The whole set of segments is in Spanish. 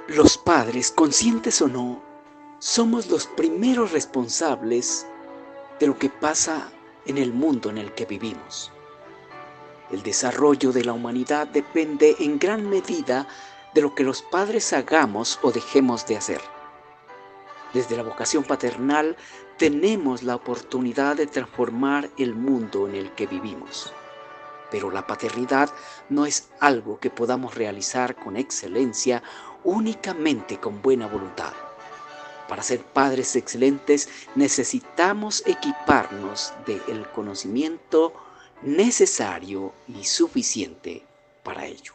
Los padres, conscientes o no, somos los primeros responsables de lo que pasa en el mundo en el que vivimos. El desarrollo de la humanidad depende en gran medida de lo que los padres hagamos o dejemos de hacer. Desde la vocación paternal tenemos la oportunidad de transformar el mundo en el que vivimos. Pero la paternidad no es algo que podamos realizar con excelencia únicamente con buena voluntad. Para ser padres excelentes necesitamos equiparnos del conocimiento necesario y suficiente para ello.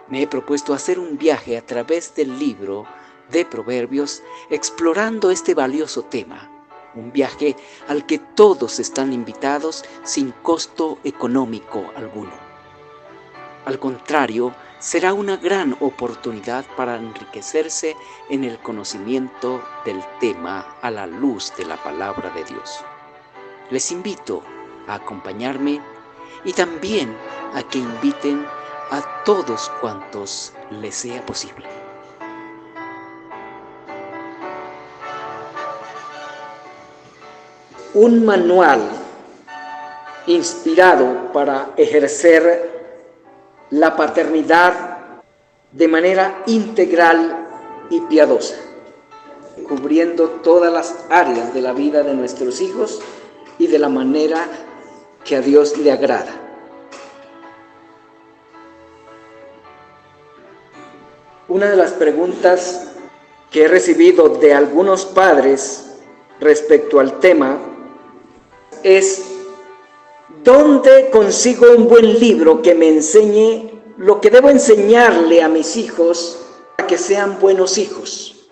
Me he propuesto hacer un viaje a través del libro de Proverbios explorando este valioso tema. Un viaje al que todos están invitados sin costo económico alguno. Al contrario, será una gran oportunidad para enriquecerse en el conocimiento del tema a la luz de la palabra de Dios. Les invito a acompañarme y también a que inviten a todos cuantos les sea posible. Un manual inspirado para ejercer la paternidad de manera integral y piadosa, cubriendo todas las áreas de la vida de nuestros hijos y de la manera que a Dios le agrada. Una de las preguntas que he recibido de algunos padres respecto al tema es: ¿dónde consigo un buen libro que me enseñe lo que debo enseñarle a mis hijos para que sean buenos hijos?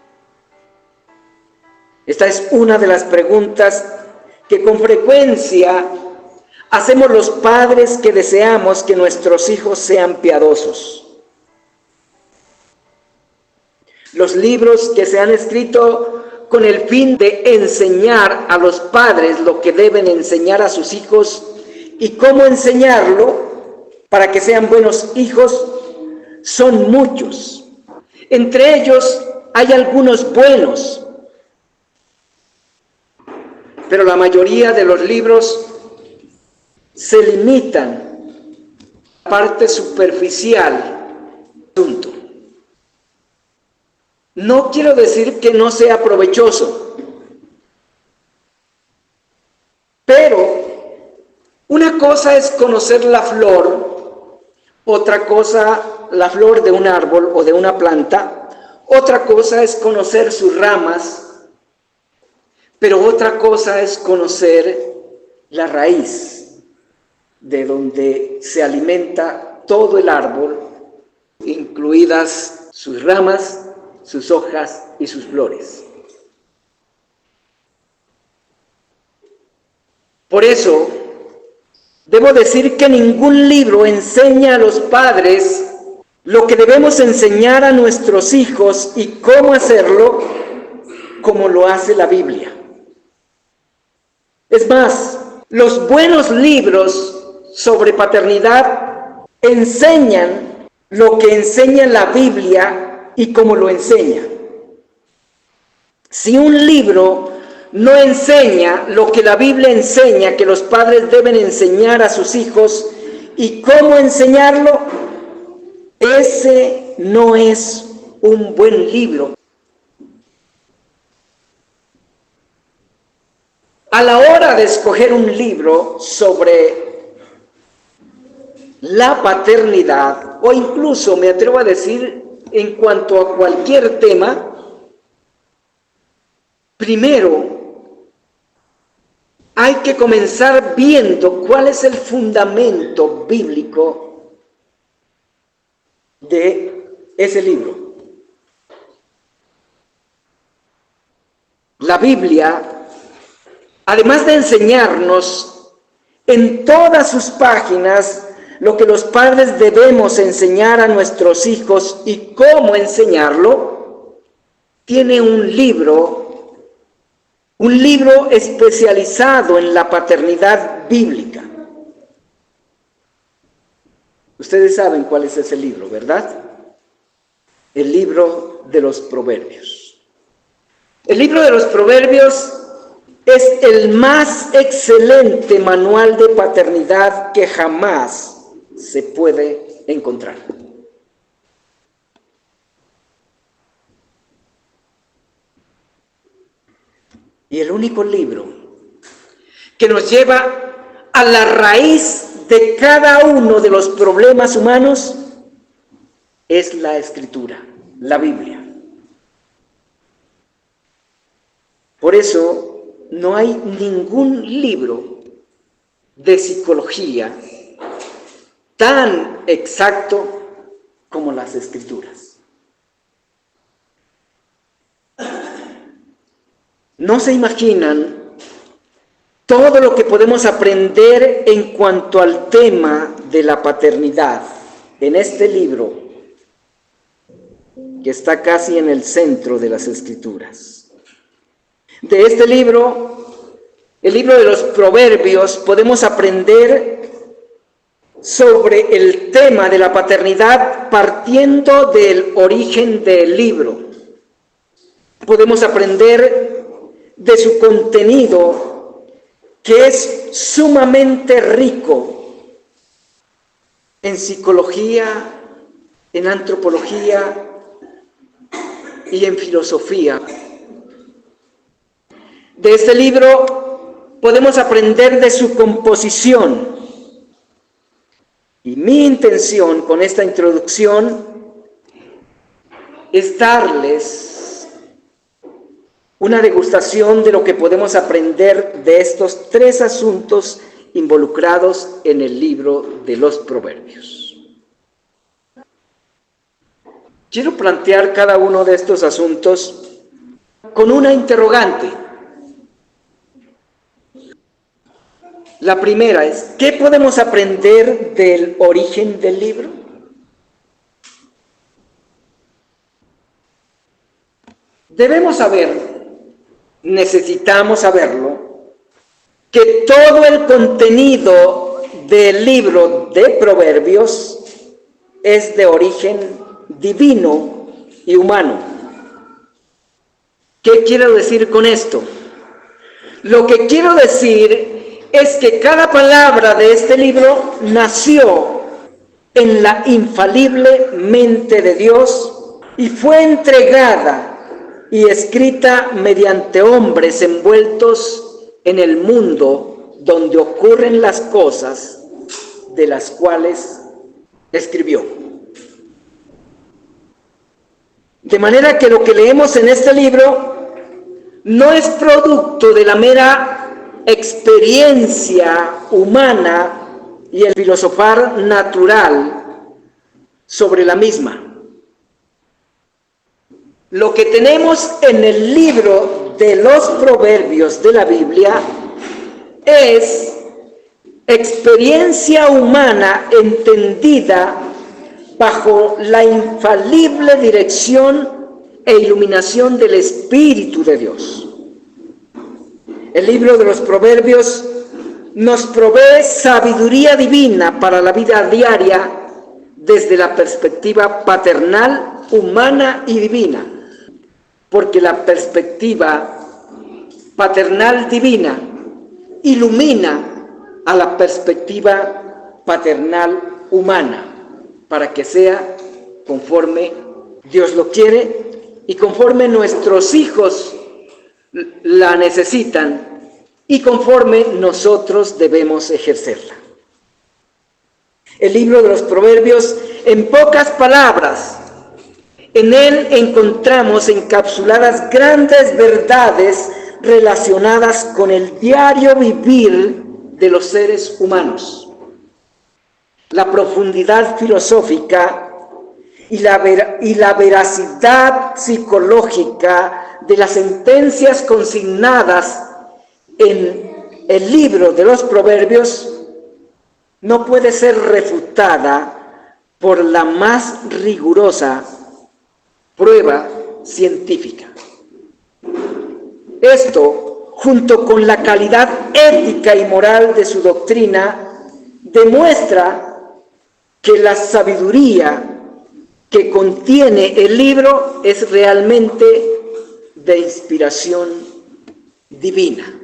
Esta es una de las preguntas que con frecuencia hacemos los padres que deseamos que nuestros hijos sean piadosos. Los libros que se han escrito con el fin de enseñar a los padres lo que deben enseñar a sus hijos y cómo enseñarlo para que sean buenos hijos son muchos. Entre ellos hay algunos buenos, pero la mayoría de los libros se limitan a la parte superficial del asunto. No quiero decir que no sea provechoso, pero una cosa es conocer la flor, otra cosa la flor de un árbol o de una planta, otra cosa es conocer sus ramas, pero otra cosa es conocer la raíz de donde se alimenta todo el árbol, incluidas sus ramas, sus hojas y sus flores. Por eso, debo decir que ningún libro enseña a los padres lo que debemos enseñar a nuestros hijos y cómo hacerlo como lo hace la Biblia. Es más, los buenos libros sobre paternidad enseñan lo que enseña la Biblia y cómo lo enseña. Si un libro no enseña lo que la Biblia enseña que los padres deben enseñar a sus hijos y cómo enseñarlo, ese no es un buen libro. A la hora de escoger un libro sobre la paternidad, o incluso me atrevo a decir en cuanto a cualquier tema, primero hay que comenzar viendo cuál es el fundamento bíblico de ese libro. La Biblia, además de enseñarnos en todas sus páginas lo que los padres debemos enseñar a nuestros hijos y cómo enseñarlo, tiene un libro especializado en la paternidad bíblica. Ustedes saben cuál es ese libro, ¿verdad? El libro libro de los Proverbios. El libro de los Proverbios es el más excelente manual de paternidad que jamás se puede encontrar. Y el único libro que nos lleva a la raíz de cada uno de los problemas humanos es la Escritura, la Biblia. Por eso no hay ningún libro de psicología tan exacto como las Escrituras. No se imaginan todo lo que podemos aprender en cuanto al tema de la paternidad en este libro que está casi en el centro de las Escrituras. De este libro, el libro de los Proverbios, podemos aprender sobre el tema de la paternidad partiendo del origen del libro. Podemos aprender de su contenido, que es sumamente rico en psicología, en antropología y en filosofía. De este libro podemos aprender de su composición. Y mi intención con esta introducción es darles una degustación de lo que podemos aprender de estos tres asuntos involucrados en el libro de los Proverbios. Quiero plantear cada uno de estos asuntos con una interrogante. La primera es, ¿qué podemos aprender del origen del libro? Debemos saber, necesitamos saberlo, que todo el contenido del libro de Proverbios es de origen divino y humano. ¿Qué quiero decir con esto? Lo que quiero decir es que cada palabra de este libro nació en la infalible mente de Dios y fue entregada y escrita mediante hombres envueltos en el mundo donde ocurren las cosas de las cuales escribió. De manera que lo que leemos en este libro no es producto de la mera experiencia humana y el filosofar natural sobre la misma. Lo que tenemos en el libro de los Proverbios de la Biblia es experiencia humana entendida bajo la infalible dirección e iluminación del Espíritu de Dios. El libro de los Proverbios nos provee sabiduría divina para la vida diaria desde la perspectiva paternal, humana y divina, porque la perspectiva paternal divina ilumina a la perspectiva paternal humana para que sea conforme Dios lo quiere y conforme nuestros hijos la necesitan y conforme nosotros debemos ejercerla. El libro de los Proverbios, en pocas palabras, en él encontramos encapsuladas grandes verdades relacionadas con el diario vivir de los seres humanos. La profundidad filosófica y la veracidad psicológica de las sentencias consignadas en el libro de los Proverbios no puede ser refutada por la más rigurosa prueba científica. Esto, junto con la calidad ética y moral de su doctrina, demuestra que la sabiduría que contiene el libro es realmente de inspiración divina.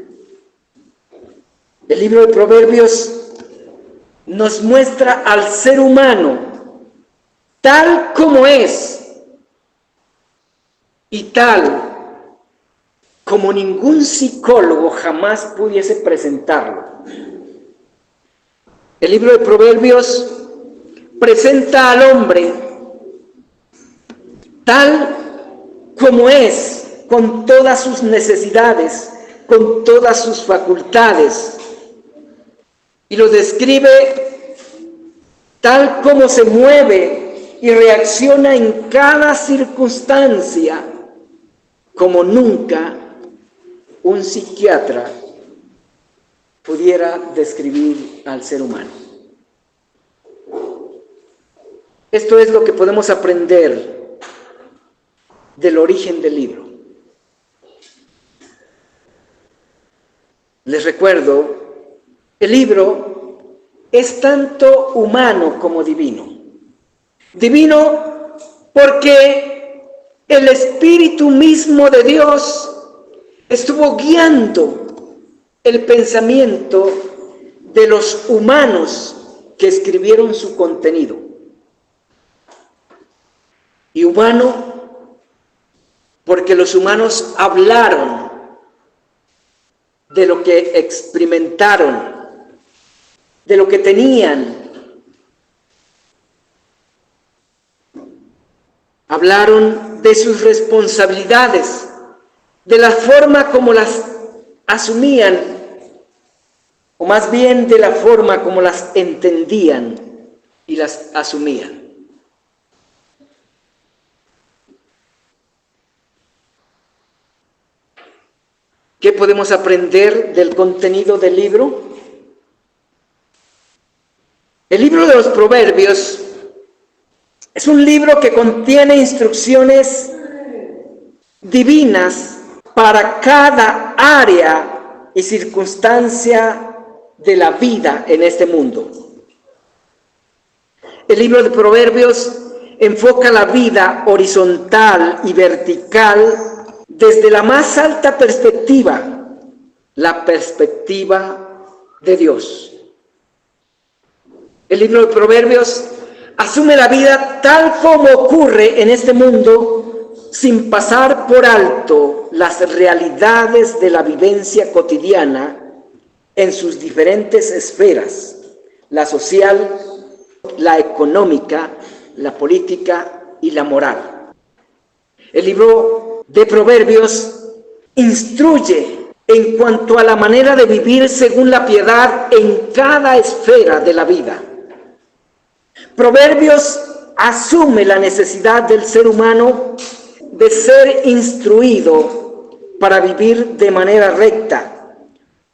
El libro de Proverbios nos muestra al ser humano tal como es y tal como ningún psicólogo jamás pudiese presentarlo. El libro de Proverbios presenta al hombre tal como es, con todas sus necesidades, con todas sus facultades, y lo describe tal como se mueve y reacciona en cada circunstancia, como nunca un psiquiatra pudiera describir al ser humano. Esto es lo que podemos aprender del origen del libro. Les recuerdo, el libro es tanto humano como divino. Divino porque el Espíritu mismo de Dios estuvo guiando el pensamiento de los humanos que escribieron su contenido. Y humano porque los humanos hablaron de lo que experimentaron, de lo que tenían. Hablaron de sus responsabilidades, de la forma como las asumían, o más bien de la forma como las entendían y las asumían. ¿Qué podemos aprender del contenido del libro? El libro de los Proverbios es un libro que contiene instrucciones divinas para cada área y circunstancia de la vida en este mundo. El libro de Proverbios enfoca la vida horizontal y vertical desde la más alta perspectiva, la perspectiva de Dios. El libro de Proverbios asume la vida tal como ocurre en este mundo, sin pasar por alto las realidades de la vivencia cotidiana en sus diferentes esferas: la social, la económica, la política y la moral. El libro de Proverbios instruye en cuanto a la manera de vivir según la piedad en cada esfera de la vida. Proverbios asume la necesidad del ser humano de ser instruido para vivir de manera recta,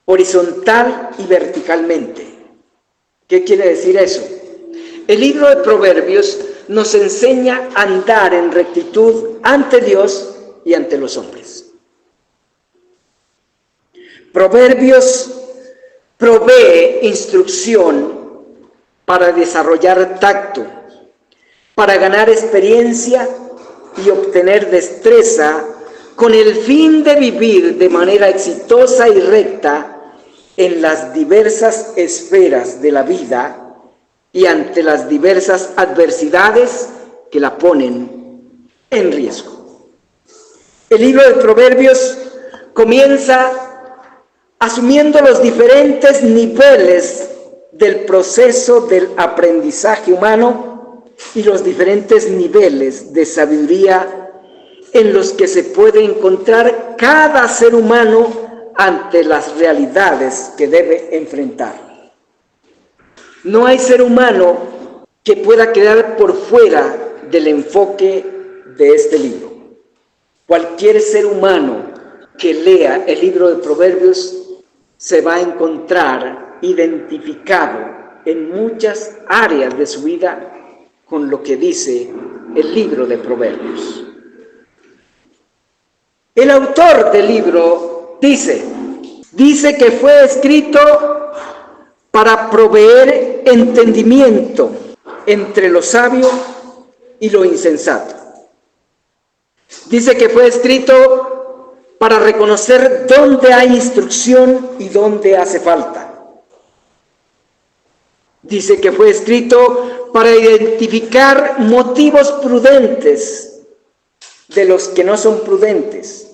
horizontal y verticalmente. ¿Qué quiere decir eso? El libro de Proverbios nos enseña a andar en rectitud ante Dios y ante los hombres. Proverbios provee instrucción para desarrollar tacto, para ganar experiencia y obtener destreza con el fin de vivir de manera exitosa y recta en las diversas esferas de la vida y ante las diversas adversidades que la ponen en riesgo. El libro de Proverbios comienza asumiendo los diferentes niveles del proceso del aprendizaje humano y los diferentes niveles de sabiduría en los que se puede encontrar cada ser humano ante las realidades que debe enfrentar. No hay ser humano que pueda quedar por fuera del enfoque de este libro. Cualquier ser humano que lea el libro de Proverbios se va a encontrar identificado en muchas áreas de su vida con lo que dice el libro de Proverbios. El autor del libro dice que fue escrito para proveer entendimiento entre los sabios y lo insensato. Dice que fue escrito para reconocer dónde hay instrucción y dónde hace falta. Dice que fue escrito para identificar motivos prudentes de los que no son prudentes,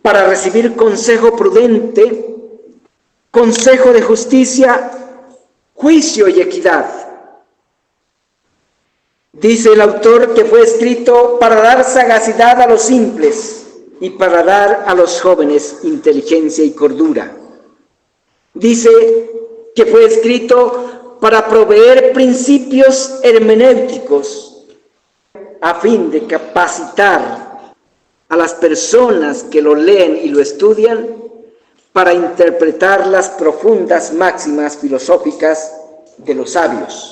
para recibir consejo prudente, consejo de justicia, juicio y equidad. Dice el autor que fue escrito para dar sagacidad a los simples y para dar a los jóvenes inteligencia y cordura. Dice que fue escrito para proveer principios hermenéuticos a fin de capacitar a las personas que lo leen y lo estudian para interpretar las profundas máximas filosóficas de los sabios.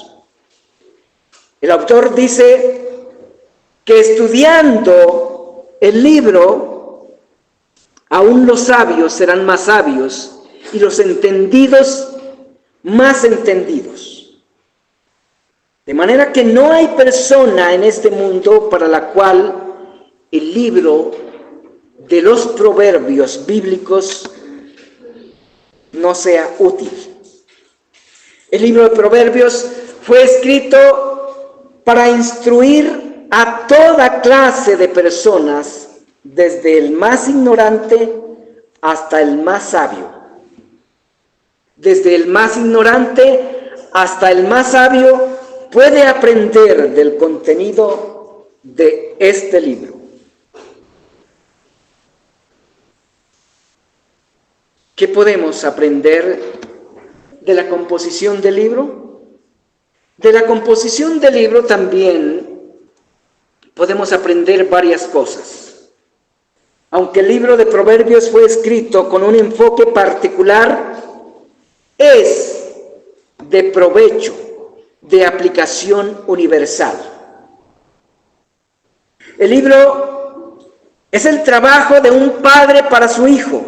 El autor dice que estudiando el libro, aún los sabios serán más sabios y los entendidos más entendidos. De manera que no hay persona en este mundo para la cual el libro de los proverbios bíblicos no sea útil. El libro de Proverbios fue escrito para instruir a toda clase de personas, desde el más ignorante hasta el más sabio. Desde el más ignorante hasta el más sabio puede aprender del contenido de este libro. ¿Qué podemos aprender de la composición del libro? De la composición del libro también podemos aprender varias cosas. Aunque el libro de Proverbios fue escrito con un enfoque particular, es de provecho, de aplicación universal. El libro es el trabajo de un padre para su hijo.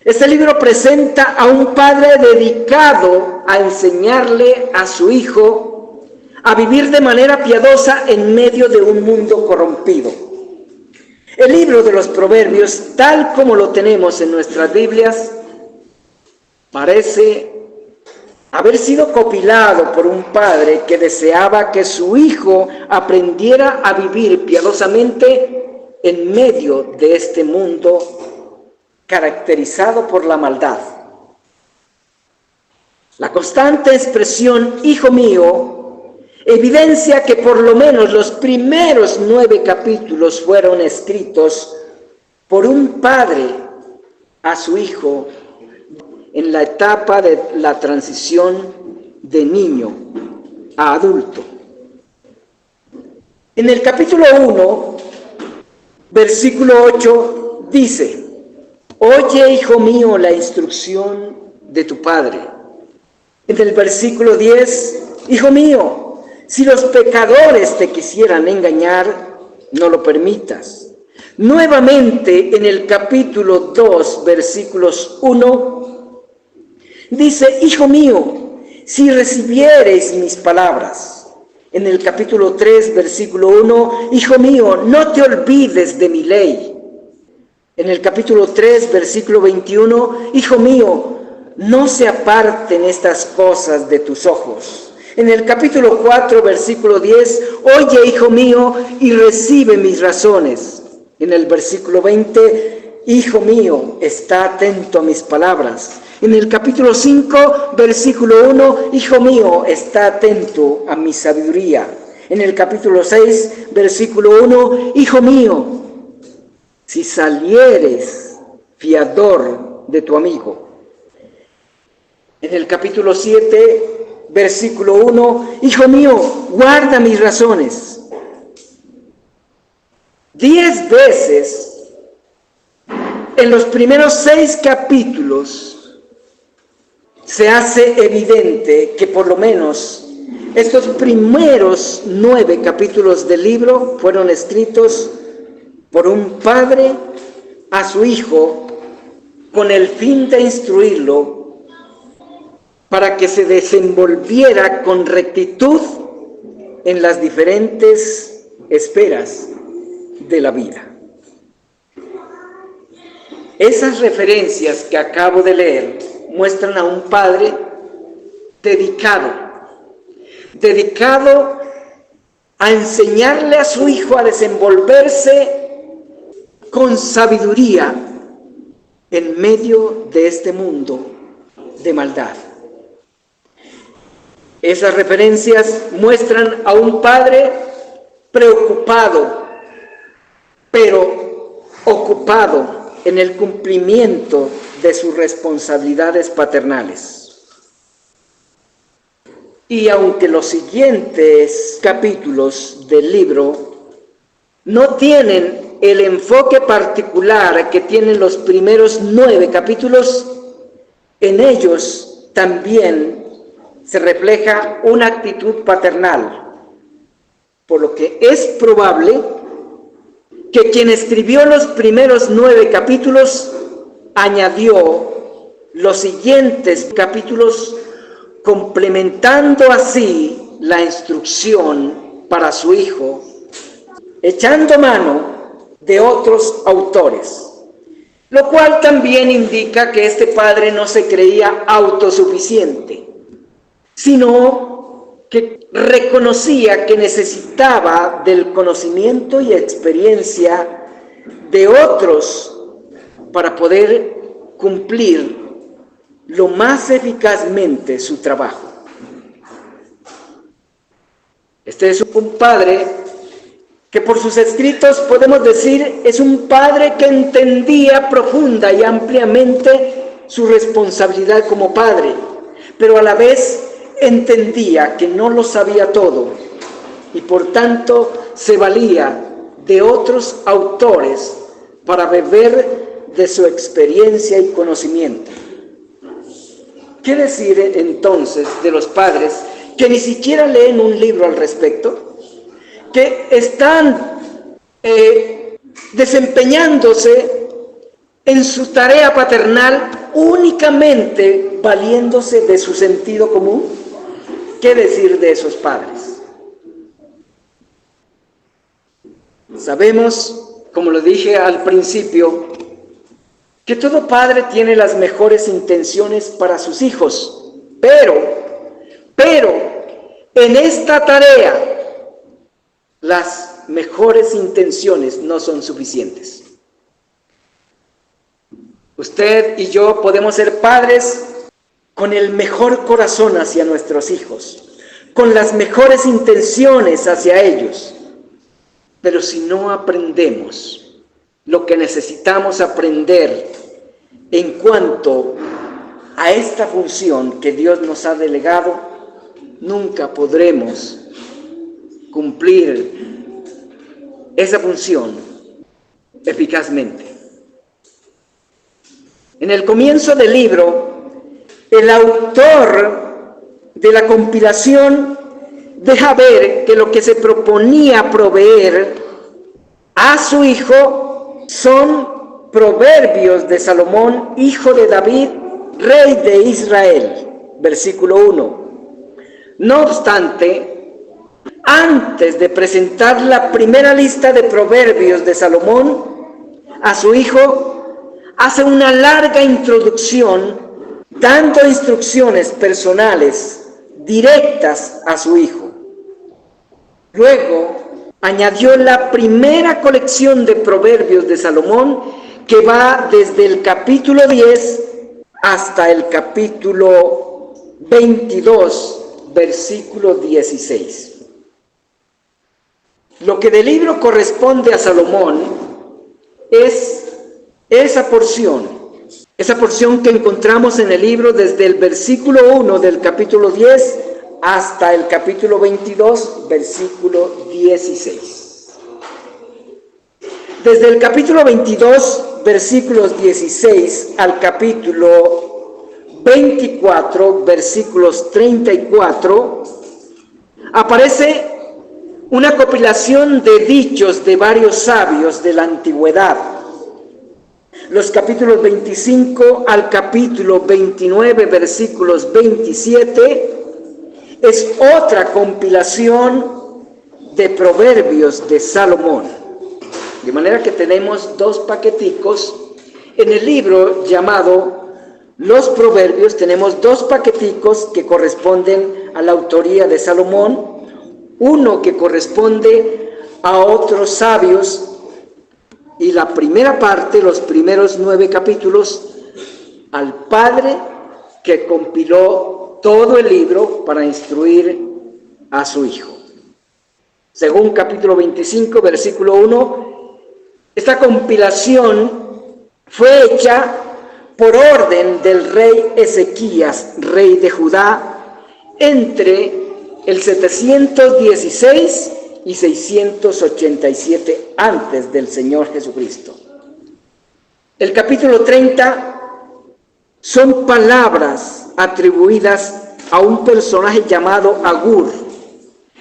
Este libro presenta a un padre dedicado a enseñarle a su hijo a vivir de manera piadosa en medio de un mundo corrompido. El libro de los Proverbios, tal como lo tenemos en nuestras Biblias, parece haber sido compilado por un padre que deseaba que su hijo aprendiera a vivir piadosamente en medio de este mundo caracterizado por la maldad. La constante expresión "hijo mío" evidencia que por lo menos los primeros 9 capítulos fueron escritos por un padre a su hijo en la etapa de la transición de niño a adulto. En el capítulo 1, versículo 8, dice: Oye, hijo mío, la instrucción de tu padre. En el versículo 10, hijo mío, si los pecadores te quisieran engañar, no lo permitas. Nuevamente, en el capítulo 2, versículos 1, dice: hijo mío, si recibiereis mis palabras. En el capítulo 3, versículo 1, hijo mío, no te olvides de mi ley. En el capítulo 3, versículo 21, hijo mío, no se aparten estas cosas de tus ojos. En el capítulo 4, versículo 10, oye, hijo mío, y recibe mis razones. En el versículo 20, hijo mío, está atento a mis palabras. En el capítulo 5, versículo 1, hijo mío, está atento a mi sabiduría. En el capítulo 6, versículo 1, hijo mío, si salieres fiador de tu amigo. En el capítulo 7, versículo 1, hijo mío, guarda mis razones. 10 veces en los primeros 6 capítulos se hace evidente que por lo menos estos primeros 9 capítulos del libro fueron escritos por un padre a su hijo con el fin de instruirlo para que se desenvolviera con rectitud en las diferentes esferas de la vida. Esas referencias que acabo de leer muestran a un padre dedicado a enseñarle a su hijo a desenvolverse con sabiduría en medio de este mundo de maldad. Esas referencias muestran a un padre preocupado, pero ocupado en el cumplimiento de sus responsabilidades paternales. Y aunque los siguientes capítulos del libro no tienen el enfoque particular que tienen los primeros 9 capítulos, en ellos también se refleja una actitud paternal, por lo que es probable que quien escribió los primeros 9 capítulos añadió los siguientes capítulos, complementando así la instrucción para su hijo, echando mano de otros autores, lo cual también indica que este padre no se creía autosuficiente, sino que reconocía que necesitaba del conocimiento y experiencia de otros para poder cumplir lo más eficazmente su trabajo. Este es un padre que por sus escritos podemos decir es un padre que entendía profunda y ampliamente su responsabilidad como padre, pero a la vez entendía que no lo sabía todo y por tanto se valía de otros autores para beber de su experiencia y conocimiento. ¿Qué decir entonces de los padres que ni siquiera leen un libro al respecto? Que están desempeñándose en su tarea paternal únicamente valiéndose de su sentido común. ¿Qué decir de esos padres? Sabemos, como lo dije al principio, que todo padre tiene las mejores intenciones para sus hijos, pero en esta tarea las mejores intenciones no son suficientes. Usted y yo podemos ser padres con el mejor corazón hacia nuestros hijos, con las mejores intenciones hacia ellos, pero si no aprendemos lo que necesitamos aprender en cuanto a esta función que Dios nos ha delegado, nunca podremos cumplir esa función eficazmente. En el comienzo del libro, el autor de la compilación deja ver que lo que se proponía proveer a su hijo son proverbios de Salomón, hijo de David, rey de Israel. Versículo 1. No obstante, antes de presentar la primera lista de proverbios de Salomón a su hijo, hace una larga introducción dando instrucciones personales directas a su hijo. Luego añadió la primera colección de proverbios de Salomón que va desde el capítulo 10 hasta el capítulo 22, versículo 16. Lo que del libro corresponde a Salomón es esa porción que encontramos en el libro desde el versículo 1 del capítulo 10 hasta el capítulo 22, versículo 16. Desde el capítulo 22, versículos 16 al capítulo 24, versículos 34, aparece una compilación de dichos de varios sabios de la antigüedad. Los capítulos 25 al capítulo 29, versículos 27, es otra compilación de Proverbios de Salomón. De manera que tenemos dos paqueticos. En el libro llamado Los Proverbios tenemos dos paqueticos que corresponden a la autoría de Salomón, uno que corresponde a otros sabios, y la primera parte, los primeros 9 capítulos, al padre que compiló todo el libro para instruir a su hijo. Según capítulo 25, versículo 1, esta compilación fue hecha por orden del rey Ezequías, rey de Judá, entre el 716 y 687 antes del Señor Jesucristo. El capítulo 30 son palabras atribuidas a un personaje llamado Agur,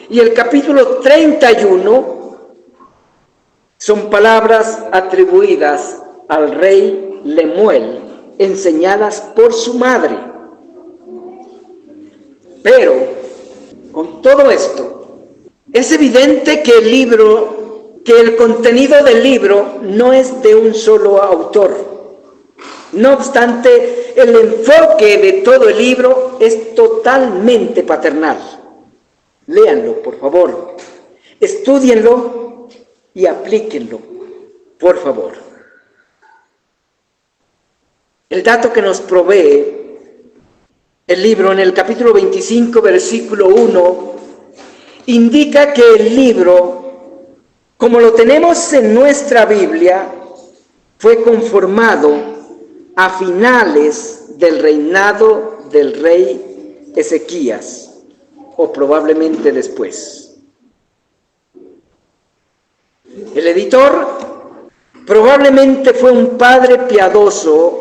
y el capítulo 31 son palabras atribuidas al rey Lemuel, enseñadas por su madre. Pero, con todo esto, es evidente que el contenido del libro no es de un solo autor. No obstante, el enfoque de todo el libro es totalmente paternal. Léanlo, por favor. Estúdienlo y aplíquenlo, por favor. El dato que nos provee el libro en el capítulo 25, versículo 1, indica que el libro, como lo tenemos en nuestra Biblia, fue conformado a finales del reinado del rey Ezequías, o probablemente después. El editor probablemente fue un padre piadoso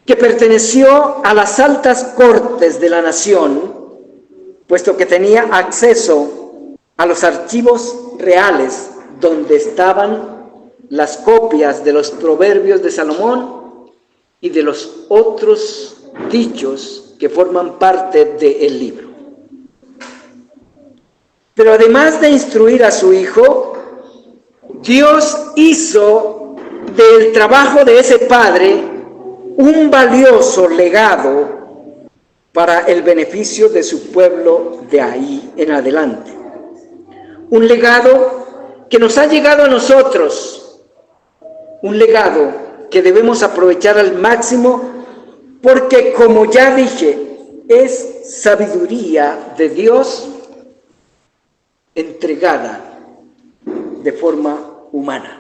que perteneció a las altas cortes de la nación, puesto que tenía acceso a los archivos reales donde estaban las copias de los proverbios de Salomón y de los otros dichos que forman parte del libro. Pero además de instruir a su hijo, Dios hizo del trabajo de ese padre un valioso legado para el beneficio de su pueblo de ahí en adelante. Un legado que nos ha llegado a nosotros, un legado que debemos aprovechar al máximo porque, como ya dije, es sabiduría de Dios entregada de forma humana.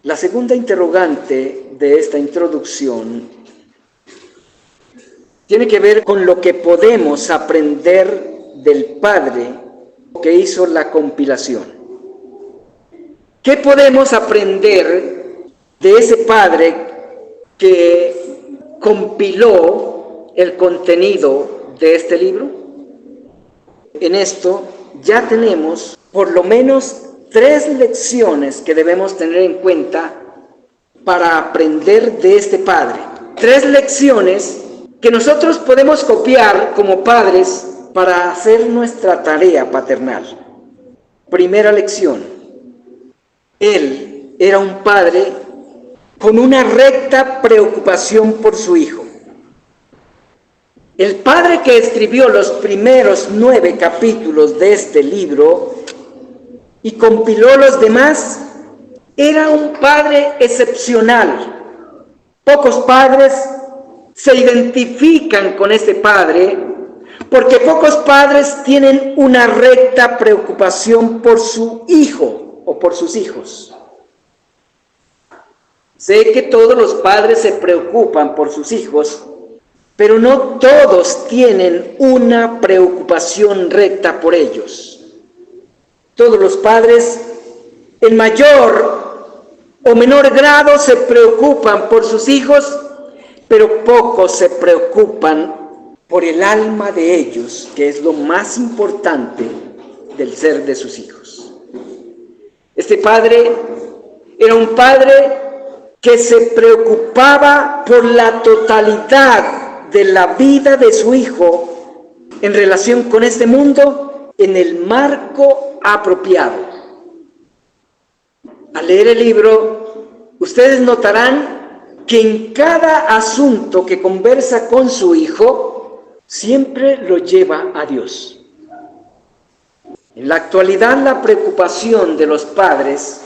La segunda interrogante de esta introducción tiene que ver con lo que podemos aprender del Padre que hizo la compilación. ¿Qué podemos aprender de ese Padre que compiló el contenido de este libro? En esto ya tenemos por lo menos 3 lecciones que debemos tener en cuenta para aprender de este Padre. 3 lecciones que nosotros podemos copiar como padres para hacer nuestra tarea paternal. Primera lección: Él era un padre con una recta preocupación por su hijo. El padre que escribió los primeros 9 capítulos de este libro y compiló los demás, era un padre excepcional. Pocos padres se identifican con este padre, porque pocos padres tienen una recta preocupación por su hijo o por sus hijos. Sé que todos los padres se preocupan por sus hijos, pero no todos tienen una preocupación recta por ellos. Todos los padres, en mayor o menor grado, se preocupan por sus hijos, pero pocos se preocupan por el alma de ellos, que es lo más importante del ser de sus hijos. Este padre era un padre que se preocupaba por la totalidad de la vida de su hijo en relación con este mundo en el marco apropiado. Al leer el libro, ustedes notarán que en cada asunto que conversa con su hijo, siempre lo lleva a Dios. En la actualidad, la preocupación de los padres,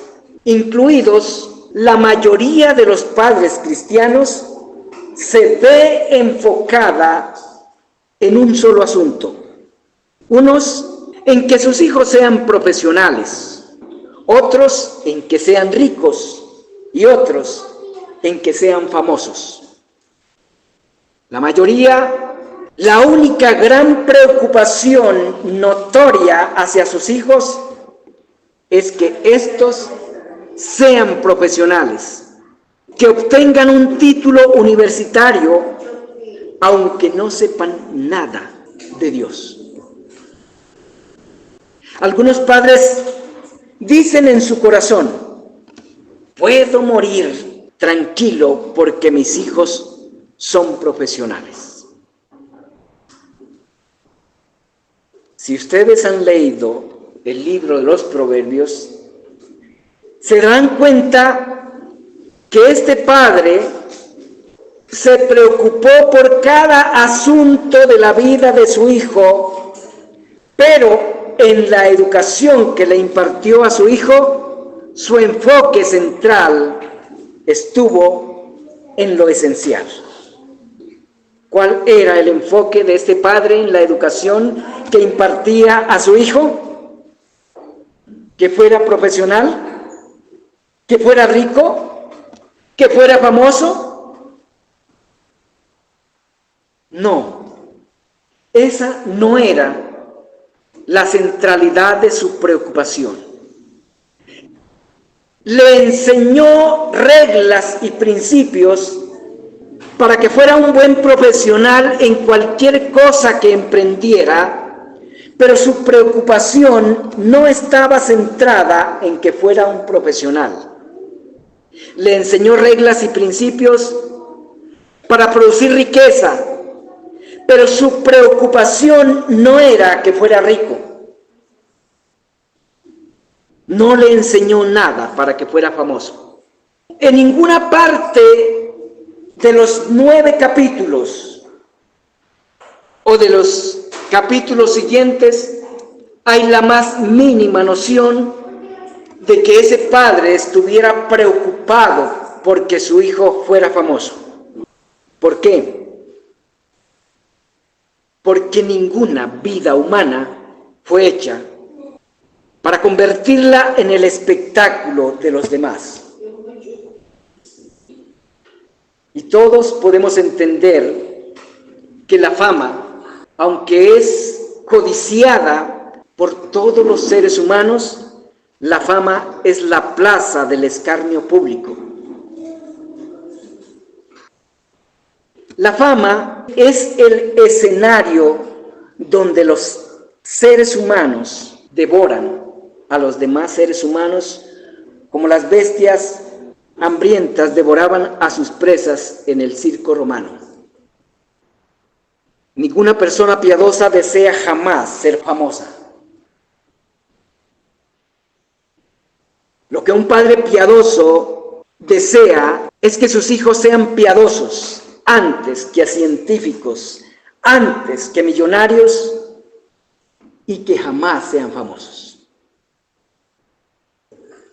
incluidos la mayoría de los padres cristianos, se ve enfocada en un solo asunto. Unos en que sus hijos sean profesionales, otros en que sean ricos y otros en que sean famosos. La mayoría, la única gran preocupación notoria hacia sus hijos es que estos sean profesionales, que obtengan un título universitario, aunque no sepan nada de Dios. Algunos padres dicen en su corazón: puedo morir tranquilo porque mis hijos son profesionales. Si ustedes han leído el libro de los Proverbios, se darán cuenta que este padre se preocupó por cada asunto de la vida de su hijo, pero en la educación que le impartió a su hijo, su enfoque central estuvo en lo esencial. ¿Cuál era el enfoque de este padre en la educación que impartía a su hijo? ¿Que fuera profesional? ¿Que fuera rico? ¿Que fuera famoso? No, esa no era la centralidad de su preocupación. Le enseñó reglas y principios para que fuera un buen profesional en cualquier cosa que emprendiera, pero su preocupación no estaba centrada en que fuera un profesional. Le enseñó reglas y principios para producir riqueza, pero su preocupación no era que fuera rico. No le enseñó nada para que fuera famoso. En ninguna parte de los 9 capítulos o de los capítulos siguientes hay la más mínima noción de que ese padre estuviera preocupado porque su hijo fuera famoso. ¿Por qué? Porque ninguna vida humana fue hecha para convertirla en el espectáculo de los demás. Y todos podemos entender que la fama, aunque es codiciada por todos los seres humanos, la fama es la plaza del escarnio público. La fama es el escenario donde los seres humanos devoran a los demás seres humanos como las bestias hambrientas devoraban a sus presas en el circo romano. Ninguna persona piadosa desea jamás ser famosa. Lo que un padre piadoso desea es que sus hijos sean piadosos antes que científicos, antes que millonarios y que jamás sean famosos.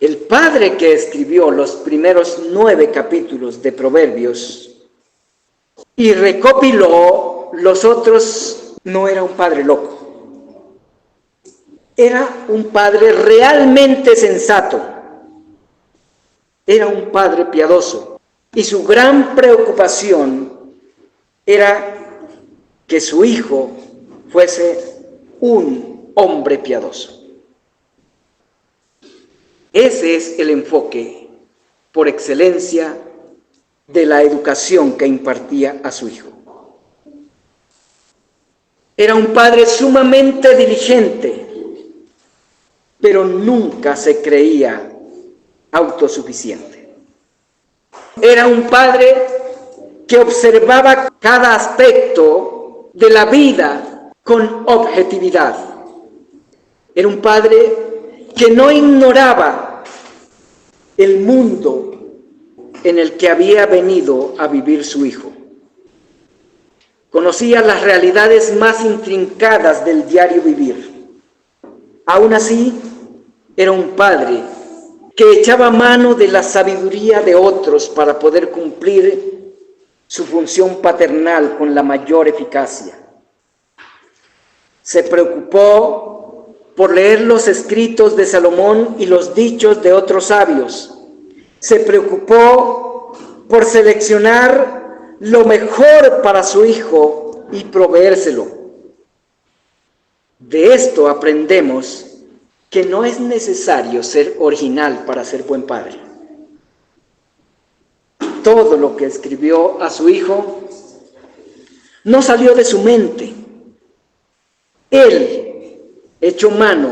El padre que escribió los primeros 9 capítulos de Proverbios y recopiló los otros no era un padre loco. Era un padre realmente sensato. Era un padre piadoso. Y su gran preocupación era que su hijo fuese un hombre piadoso. Ese es el enfoque por excelencia de la educación que impartía a su hijo. Era un padre sumamente diligente, pero nunca se creía autosuficiente. Era un padre que observaba cada aspecto de la vida con objetividad. Era un padre que no ignoraba el mundo en el que había venido a vivir su hijo. Conocía las realidades más intrincadas del diario vivir. Aún así, era un padre que echaba mano de la sabiduría de otros para poder cumplir su función paternal con la mayor eficacia. Se preocupó por leer los escritos de Salomón y los dichos de otros sabios. Se preocupó por seleccionar lo mejor para su hijo y proveérselo. De esto aprendemos que no es necesario ser original para ser buen padre. Todo lo que escribió a su hijo no salió de su mente. Él echó mano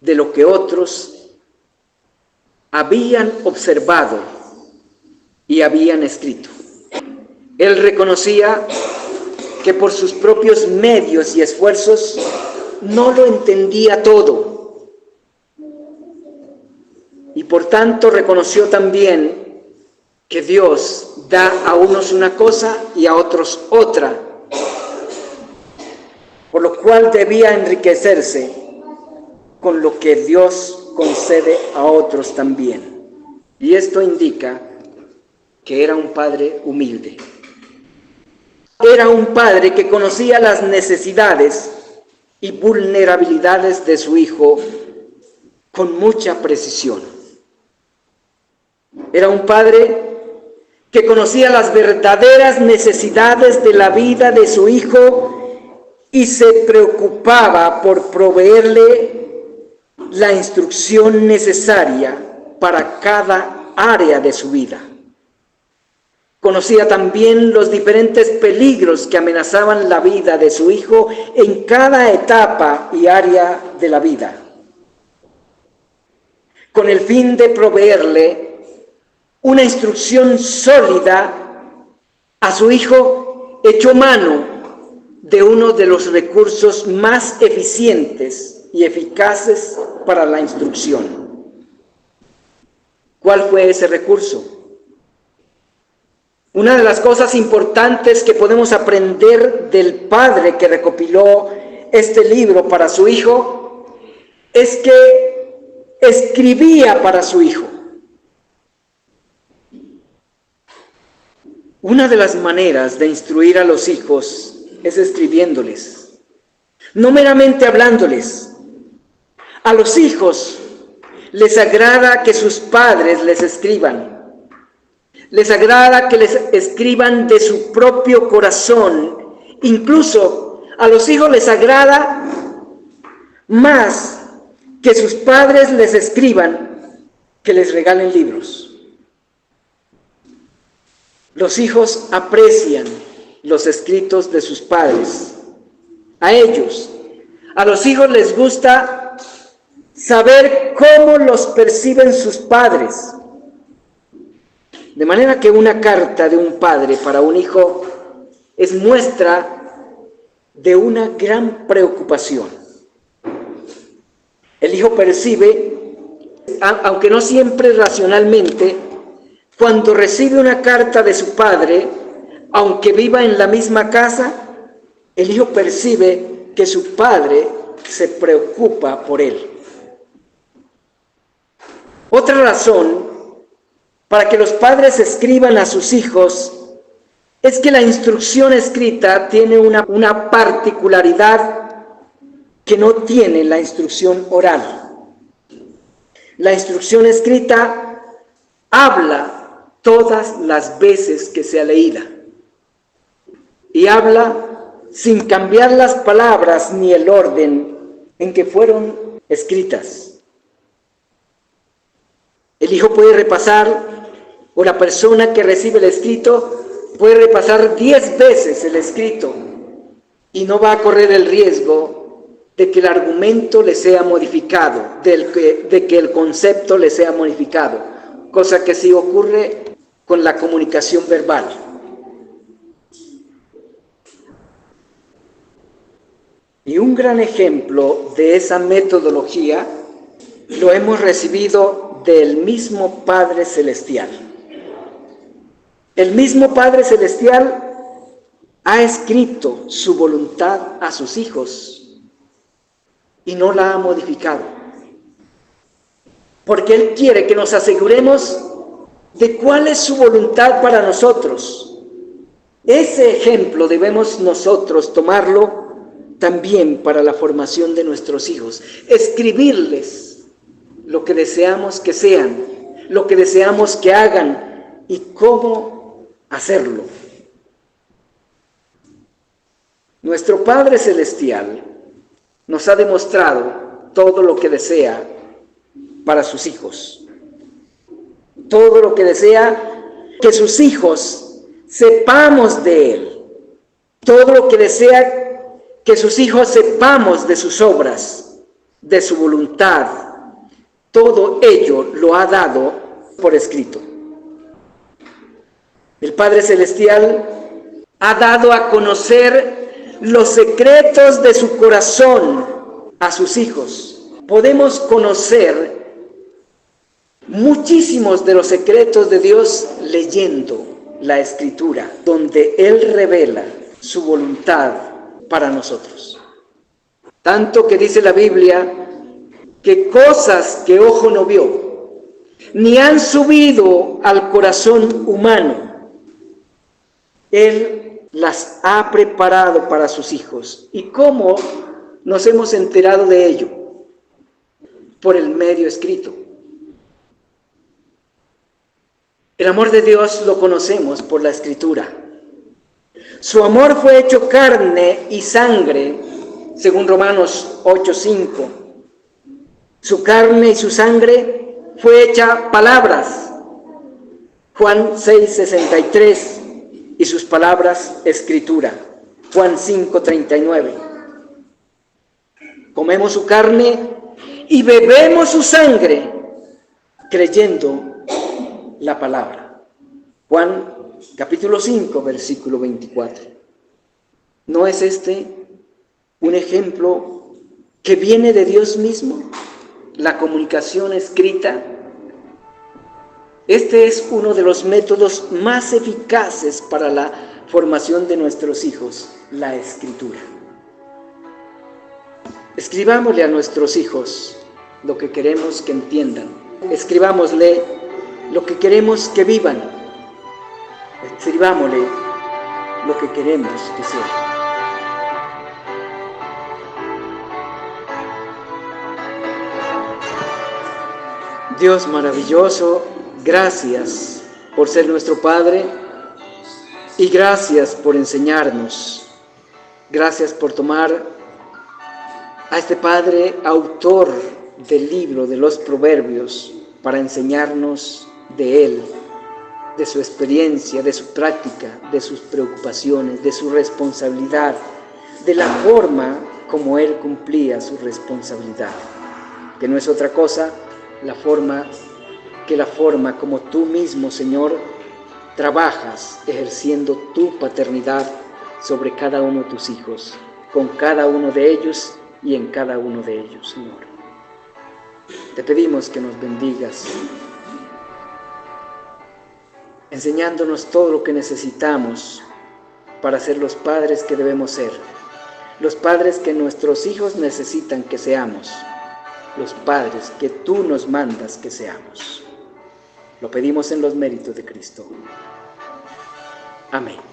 de lo que otros habían observado y habían escrito. Él reconocía que por sus propios medios y esfuerzos no lo entendía todo. Y por tanto reconoció también que Dios da a unos una cosa y a otros otra, por lo cual debía enriquecerse con lo que Dios concede a otros también. Y esto indica que era un padre humilde. Era un padre que conocía las necesidades y vulnerabilidades de su hijo con mucha precisión. Era un padre que conocía las verdaderas necesidades de la vida de su hijo y se preocupaba por proveerle la instrucción necesaria para cada área de su vida. Conocía también los diferentes peligros que amenazaban la vida de su hijo en cada etapa y área de la vida, con el fin de proveerle una instrucción sólida a su hijo. Echó mano de uno de los recursos más eficientes y eficaces para la instrucción. ¿Cuál fue ese recurso? Una de las cosas importantes que podemos aprender del padre que recopiló este libro para su hijo es que escribía para su hijo. Una de las maneras de instruir a los hijos es escribiéndoles, no meramente hablándoles. A los hijos les agrada que sus padres les escriban. Les agrada que les escriban de su propio corazón. Incluso a los hijos les agrada más que sus padres les escriban que les regalen libros. Los hijos aprecian los escritos de sus padres. A los hijos les gusta saber cómo los perciben sus padres. De manera que una carta de un padre para un hijo es muestra de una gran preocupación. El hijo percibe, aunque no siempre racionalmente, cuando recibe una carta de su padre, aunque viva en la misma casa, el hijo percibe que su padre se preocupa por él. Otra razón para que los padres escriban a sus hijos es que la instrucción escrita tiene una particularidad que no tiene la instrucción oral. La instrucción escrita habla todas las veces que sea leída, y habla sin cambiar las palabras ni el orden en que fueron escritas. El hijo puede repasar, o la persona que recibe el escrito puede repasar 10 veces el escrito y no va a correr el riesgo de que el argumento le sea modificado, de que el concepto le sea modificado, cosa que sí ocurre con la comunicación verbal. Y un gran ejemplo de esa metodología lo hemos recibido del mismo Padre Celestial. El mismo Padre Celestial ha escrito su voluntad a sus hijos y no la ha modificado. Porque Él quiere que nos aseguremos de cuál es su voluntad para nosotros. Ese ejemplo debemos nosotros tomarlo también para la formación de nuestros hijos. Escribirles lo que deseamos que sean, lo que deseamos que hagan y cómo hacerlo. Nuestro Padre Celestial nos ha demostrado todo lo que desea para sus hijos. Todo lo que desea que sus hijos sepamos de Él. Todo lo que desea que sus hijos sepamos de sus obras, de su voluntad. Todo ello lo ha dado por escrito. El Padre Celestial ha dado a conocer los secretos de su corazón a sus hijos. Podemos conocer muchísimos de los secretos de Dios leyendo la Escritura, donde Él revela su voluntad para nosotros. Tanto que dice la Biblia que cosas que ojo no vio, ni han subido al corazón humano, Él las ha preparado para sus hijos. ¿Y cómo nos hemos enterado de ello? Por el medio escrito. El amor de Dios lo conocemos por la Escritura. Su amor fue hecho carne y sangre, según Romanos 8:5. Su carne y su sangre fue hecha palabras, Juan 6:63, y sus palabras escritura, Juan 5:39. Comemos su carne y bebemos su sangre, creyendo la palabra. Juan capítulo 5, versículo 24. ¿No es este un ejemplo que viene de Dios mismo? La comunicación escrita. Este es uno de los métodos más eficaces para la formación de nuestros hijos, la Escritura. Escribámosle a nuestros hijos lo que queremos que entiendan. Escribámosle lo que queremos que vivan. Escribámosle lo que queremos que sean. Dios maravilloso, gracias por ser nuestro Padre y gracias por enseñarnos. Gracias por tomar a este Padre, autor del libro de los Proverbios, para enseñarnos de Él, de su experiencia, de su práctica, de sus preocupaciones, de su responsabilidad, de la forma como Él cumplía su responsabilidad, que no es otra cosa la forma como tú mismo, Señor, trabajas ejerciendo tu paternidad sobre cada uno de tus hijos, con cada uno de ellos y en cada uno de ellos, Señor. Te pedimos que nos bendigas, enseñándonos todo lo que necesitamos para ser los padres que debemos ser, los padres que nuestros hijos necesitan que seamos, los padres que tú nos mandas que seamos. Lo pedimos en los méritos de Cristo. Amén.